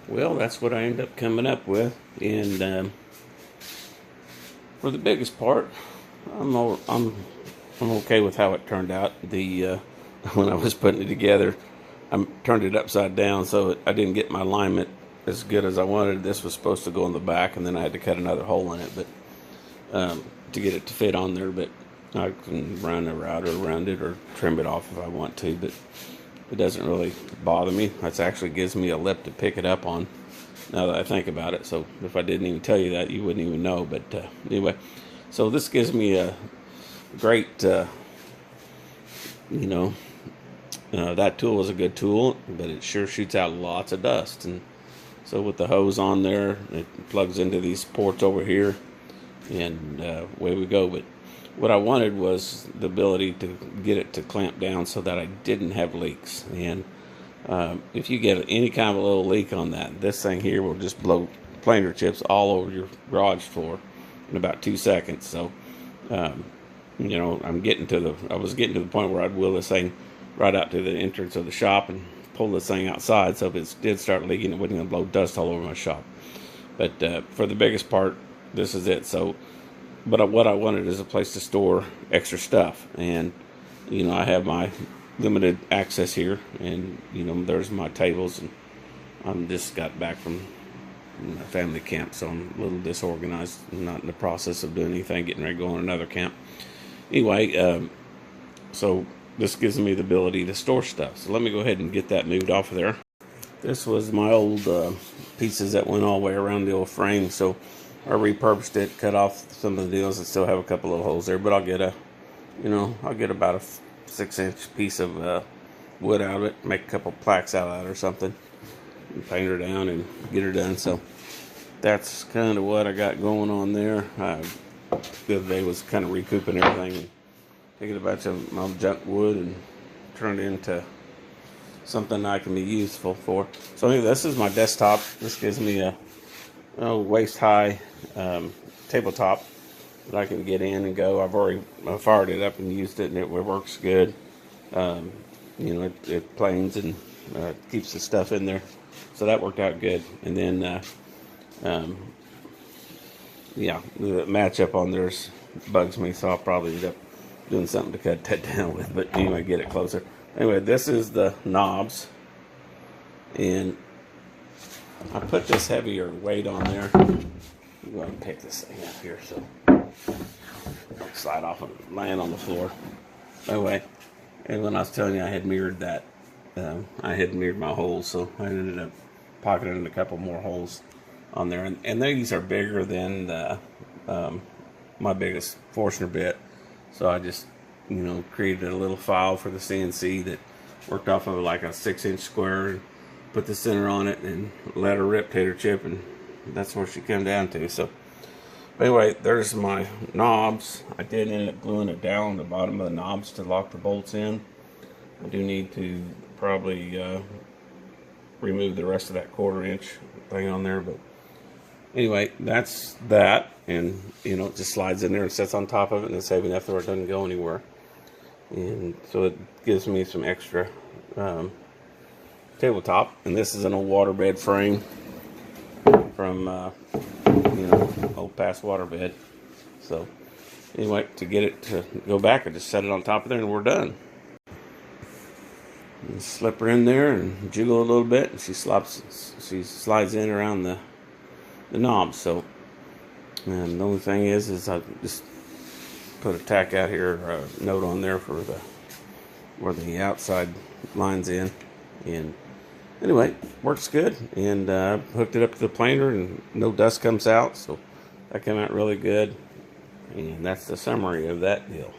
Well, that's what I ended up coming up with, and for the biggest part, I'm okay with how it turned out. The when I was putting it together, I turned it upside down, so I didn't get my alignment as good as I wanted. This was supposed to go in the back, and then I had to cut another hole in it, but to get it to fit on there. But I can run a router around it or trim it off if I want to, but it doesn't really bother me. It actually gives me a lip to pick it up on, now that I think about it. So if I didn't even tell you that, you wouldn't even know. But anyway, so this gives me a great, that tool is a good tool, but it sure shoots out lots of dust. And so with the hose on there, it plugs into these ports over here, and away we go. But what I wanted was the ability to get it to clamp down so that I didn't have leaks. And if you get any kind of a little leak on that, this thing here will just blow planer chips all over your garage floor in about 2 seconds. So, I was getting to the point where I'd wheel this thing right out to the entrance of the shop and pull this thing outside. So if it did start leaking, it wasn't going to blow dust all over my shop. But for the biggest part, this is it. So, but what I wanted is a place to store extra stuff. And, I have my limited access here, and there's my tables, and I'm just got back from my family camp, so I'm a little disorganized. I'm not in the process of doing anything, getting ready to go on another camp. Anyway, so this gives me the ability to store stuff. So let me go ahead and get that moved off of there. This was my old pieces that went all the way around the old frame, so I repurposed it, cut off some of the deals, and still have a couple of holes there. But I'll get about a 6-inch piece of wood out of it, make a couple plaques out of it or something, and paint her down and get her done. So that's kind of what I got going on there. The other day was kind of recouping everything and taking a bunch of my junk wood and turned it into something I can be useful for. So anyway, this is my desktop. This gives me a waist-high tabletop that I can get in and go. I've already fired it up and used it, and it works good. It planes and keeps the stuff in there, so that worked out good. And then the matchup on theirs bugs me, so I'll probably end up doing something to cut that down with. But anyway, get it closer. Anyway, this is the knobs, and I put this heavier weight on there. I'm going to pick this thing up here so slide off and land on the floor. Anyway, and when I was telling you I had mirrored that, I had mirrored my holes, so I ended up pocketing a couple more holes on there. And these are bigger than my biggest Forstner bit, so I just created a little file for the CNC that worked off of like a 6-inch square, and put the center on it and let her rip tater chip, and that's where she came down to. So anyway, there's my knobs. I did end up gluing it down on the bottom of the knobs to lock the bolts in. I do need to probably remove the rest of that 1/4-inch thing on there, but anyway, that's that. And it just slides in there and sits on top of it, and it's heavy enough where it doesn't go anywhere. And so it gives me some extra tabletop. And this is an old waterbed frame from old past waterbed. So anyway, to get it to go back, I just set it on top of there and we're done. And slip her in there and jiggle a little bit, and she slides in around the knob. So, and the only thing is I just put a tack out here, or a note on there for where the outside line's in. And anyway, works good. And hooked it up to the planer, and no dust comes out, so that came out really good. And that's the summary of that deal.